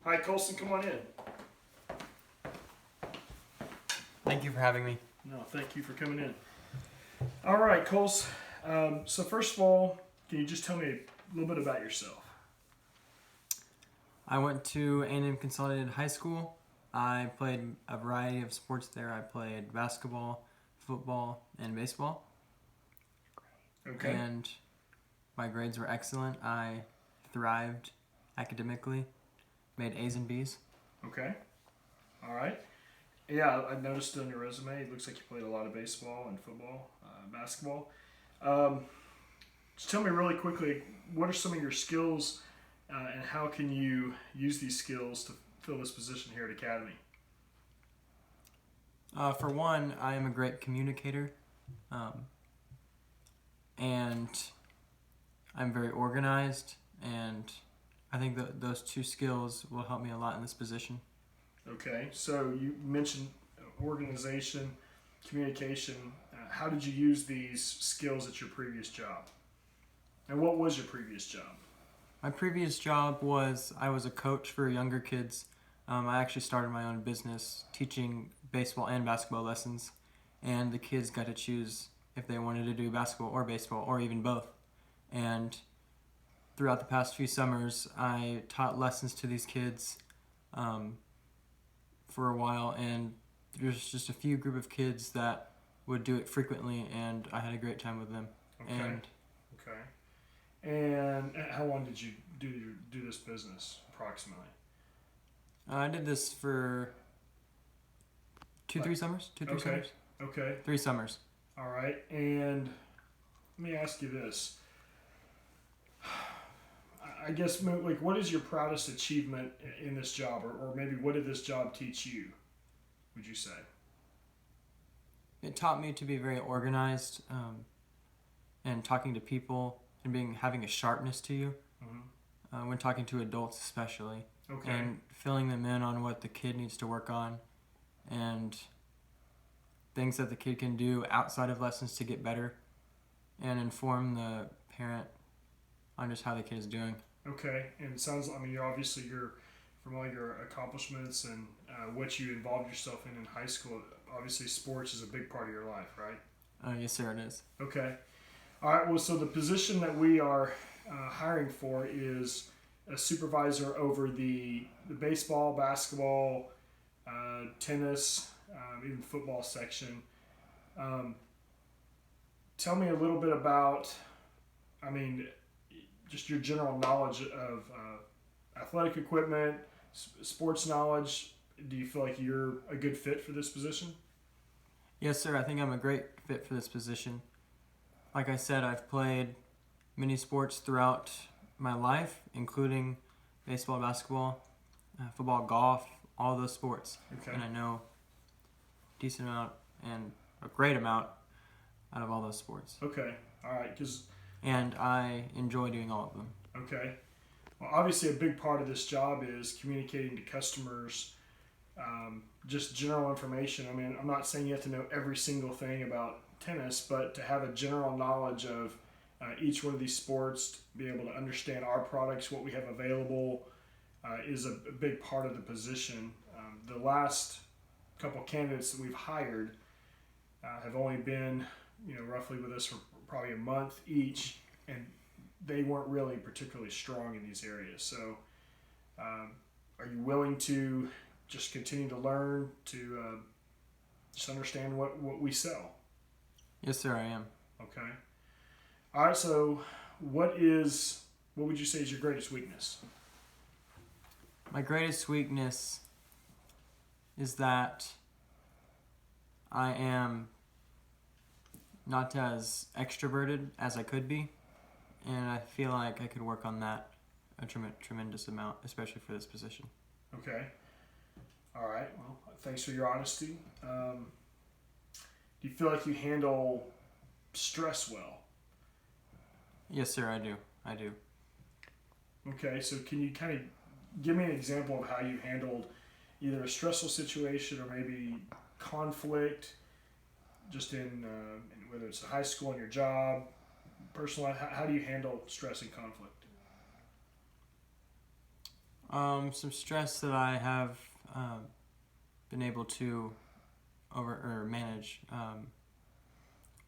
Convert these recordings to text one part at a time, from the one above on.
Hi, Colson, come on in. Thank you for having me. No, thank you for coming in. All right, Coles. So first of all, can you just tell me a little bit about yourself? I went to A&M Consolidated High School. I played a variety of sports there. I played basketball, football, and baseball. Okay. And my grades were excellent. I thrived academically, made A's and B's. Okay. All right. Yeah, I noticed on your resume, it looks like you played a lot of baseball and football, basketball. Um, just tell me really quickly, what are some of your skills and how can you use these skills to fill this position here at Academy? For one, I am a great communicator, and I'm very organized, and I think that those two skills will help me a lot in this position. Okay, so you mentioned organization, communication. How did you use these skills at your previous job? And what was your previous job? My previous job was I was a coach for younger kids. I actually started my own business teaching baseball and basketball lessons, and the kids got to choose if they wanted to do basketball or baseball or even both. And throughout the past few summers, I taught lessons to these kids for a while, and there's just a few group of kids that would do it frequently, and I had a great time with them. Okay. And Okay. And how long did you do this business approximately? I did this for three summers. Two, three Okay. summers. Okay. 3 summers. All right. And let me ask you this. I guess, like, what is your proudest achievement in this job, or maybe what did this job teach you? Would you say? It taught me to be very organized, and talking to people and having a sharpness to you when talking to adults, especially, Okay. and filling them in on what the kid needs to work on and things that the kid can do outside of lessons to get better, and inform the parent on just how the kid is doing. Okay, and it sounds. I mean, you're from all your accomplishments and what you involved yourself in high school. Obviously, sports is a big part of your life, right? Yes, sir, it is. Okay. All right. Well, so the position that we are hiring for is a supervisor over the baseball, basketball, tennis, even football section. Um, Tell me a little bit about. I mean, just your general knowledge of athletic equipment, sports knowledge. Do you feel like you're a good fit for this position? Yes, sir, I think I'm a great fit for this position. Like I said, I've played many sports throughout my life, including baseball, basketball, football, golf, all those sports. Okay. And I know a decent amount and a great amount out of all those sports. Okay. All right. And I enjoy doing all of them. Okay. Well, obviously, a big part of this job is communicating to customers, just general information. I mean, I'm not saying you have to know every single thing about tennis, but to have a general knowledge of each one of these sports, to be able to understand our products, what we have available, is a big part of the position. The last couple candidates that we've hired have only been, roughly with us for probably a month each, and they weren't really particularly strong in these areas. So, are you willing to just continue to learn to just understand what we sell? Yes, sir, I am. Okay. All right. So, what would you say is your greatest weakness? My greatest weakness is that I am not as extroverted as I could be, and I feel like I could work on that a tremendous amount, especially for this position. Okay. All right. Well, thanks for your honesty. Do you feel like you handle stress well? Yes, sir, I do. I do. Okay. So, can you kind of give me an example of how you handled either a stressful situation or maybe conflict, just in whether it's high school and your job, personal life? How do you handle stress and conflict? Some stress that I have been able to manage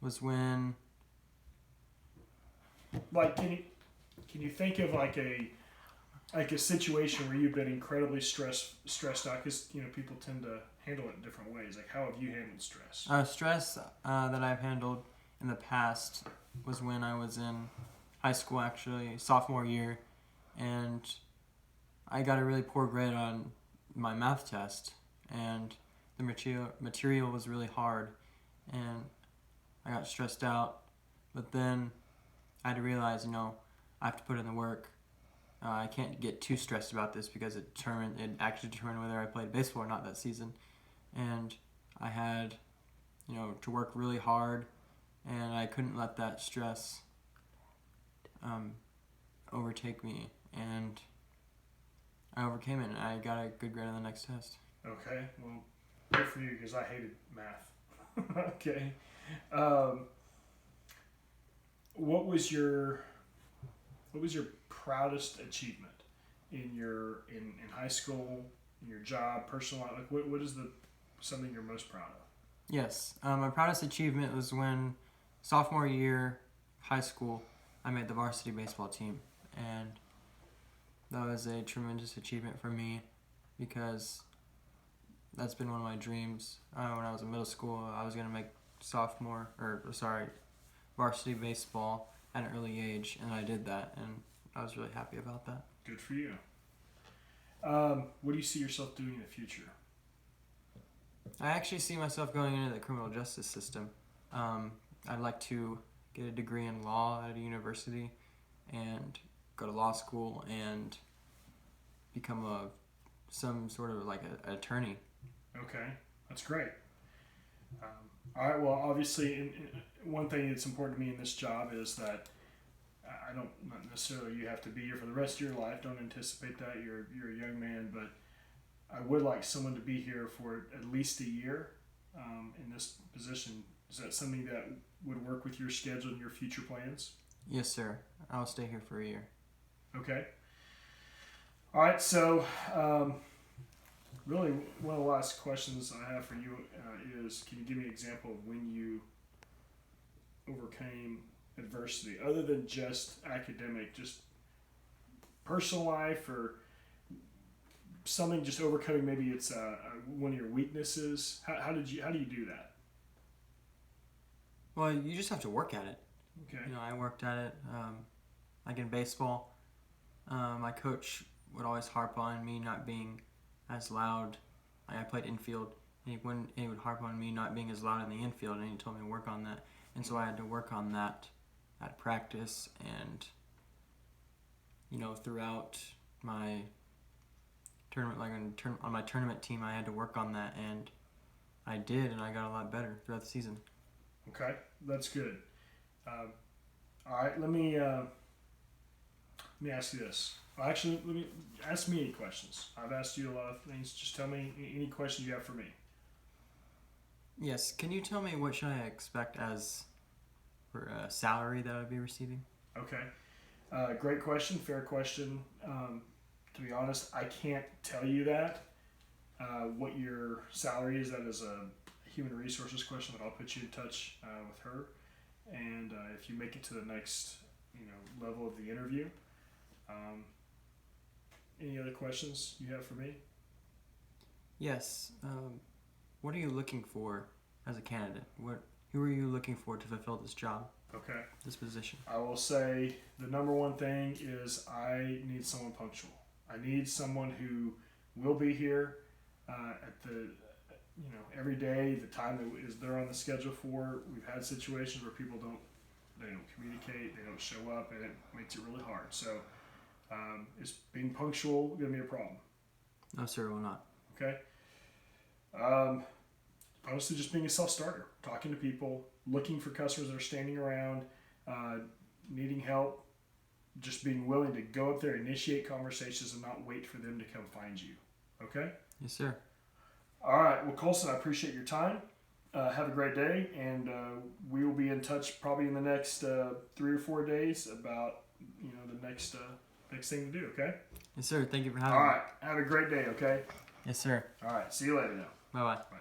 was when Like, can you think of like a situation where you've been incredibly stressed out? Because people tend to handle it in different ways. Like, how have you handled stress? stress that I've handled in the past was when I was in high school, actually sophomore year, and I got a really poor grade on my math test, and the material was really hard, and I got stressed out. But then I had to realize, I have to put in the work. I can't get too stressed about this because it actually determined whether I played baseball or not that season, and I had, to work really hard, and I couldn't let that stress overtake me, and I overcame it, and I got a good grade on the next test. Okay, well, good for you because I hated math. Okay, um, what was your proudest achievement in high school, in your job, personal life? Like, what is something you're most proud of? Yes, my proudest achievement was when sophomore year high school I made the varsity baseball team, and that was a tremendous achievement for me because that's been one of my dreams. When I was in middle school, I was going to make varsity baseball at an early age, and I did that, and I was really happy about that. Good for you. What do you see yourself doing in the future? I actually see myself going into the criminal justice system. I'd like to get a degree in law at a university and go to law school and become some sort of like an attorney. Okay, that's great. All right, well, obviously, one thing that's important to me in this job is that not necessarily you have to be here for the rest of your life. Don't anticipate that. You're a young man, but I would like someone to be here for at least a year in this position. Is that something that would work with your schedule and your future plans? Yes, sir. I'll stay here for a year. Okay. All right, so really one of the last questions I have for you is, can you give me an example of when you overcame adversity, other than just academic, just personal life or something, just overcoming, maybe it's one of your weaknesses? How do you do that? Well, you just have to work at it. Okay. I worked at it. Like in baseball, my coach would always harp on me not being as loud. I played infield, and he would harp on me not being as loud in the infield, and he told me to work on that. And so I had to work on that at practice, and throughout my tournament, on my tournament team, I had to work on that, and I did, and I got a lot better throughout the season. Okay, that's good. All right, let me ask you this. Actually, let me ask me any questions. I've asked you a lot of things. Just tell me any questions you have for me. Yes, can you tell me what should I expect for a salary that I'd be receiving? Okay, great question, fair question. To be honest, I can't tell you that. What your salary is, that is a human resources question, but I'll put you in touch with her. And if you make it to the next level of the interview, any other questions you have for me? Yes. What are you looking for as a candidate? Who are you looking for to fulfill this job? Okay. This position. I will say the number one thing is I need someone punctual. I need someone who will be here at the every day, the time that is they're on the schedule for. We've had situations where people don't communicate, they don't show up, and it makes it really hard. So is being punctual going to be a problem? No, sir, it will not. Okay. Honestly, just being a self-starter, talking to people, looking for customers that are standing around, needing help, just being willing to go up there, initiate conversations, and not wait for them to come find you. Okay? Yes, sir. All right. Well, Colson, I appreciate your time. Have a great day, and we will be in touch probably in the next 3 or 4 days about the next next thing to do, okay? Yes, sir. Thank you for having All me. right. Have a great day, okay? Yes, sir. All right. See you later now. Bye-bye. Bye.